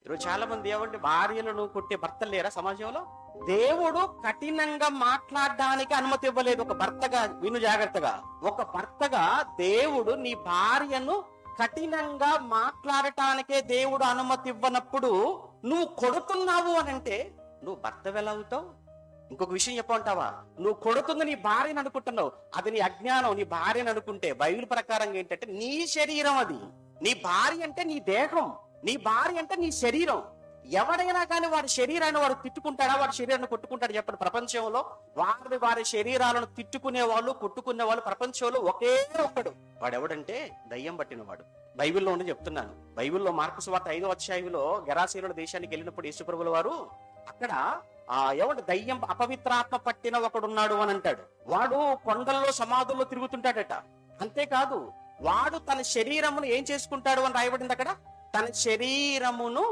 ఈరోజు చాలా మంది ఏమంటే భార్యలను కొట్టే భర్తలు లేరా సమాజంలో? దేవుడు కఠినంగా మాట్లాడడానికి అనుమతి ఇవ్వలేదు. ఒక భర్తగా విను జాగ్రత్తగా, ఒక భర్తగా దేవుడు నీ భార్యను కఠినంగా మాట్లాడటానికే దేవుడు అనుమతి ఇవ్వనప్పుడు నువ్వు కొడుతున్నావు అని అంటే నువ్వు భర్త ఎలా అవుతావు? ఇంకొక విషయం చెప్పమంటావా? నువ్వు కొడుతుంది నీ భార్యను అనుకుంటున్నావు, అది నీ అజ్ఞానం. నీ భార్యను అనుకుంటే బైబిల్ ప్రకారం ఏంటంటే నీ శరీరం అది. నీ భార్య అంటే నీ దేహం, నీ భార్య అంటే నీ శరీరం. ఎవడైనా కానీ వాడి శరీరాన్ని వాడు తిట్టుకుంటాడా, వాడి శరీరాన్ని కొట్టుకుంటాడు చెప్పండి? ప్రపంచంలో వారి శరీరాలను తిట్టుకునే వాళ్ళు, కొట్టుకునే వాళ్ళు ప్రపంచంలో ఒకే ఒక్కడు. వాడెవడంటే దయ్యం పట్టినవాడు. బైబిల్లో ఉండి చెప్తున్నాను. బైబిల్లో మార్కు సువార్త 5వ అధ్యాయంలో గెరాసీనుల దేశానికి వెళ్ళినప్పుడు యేసుప్రభుల వారు అక్కడ ఎవడు దయ్యం అపవిత్రాత్మ పట్టిన ఒకడున్నాడు అని అంటాడు. వాడు కొండల్లో సమాధుల్లో తిరుగుతుంటాడట. అంతేకాదు వాడు తన శరీరమును ఏం చేసుకుంటాడు అని రాయబడింది అక్కడ. తన శరీరమును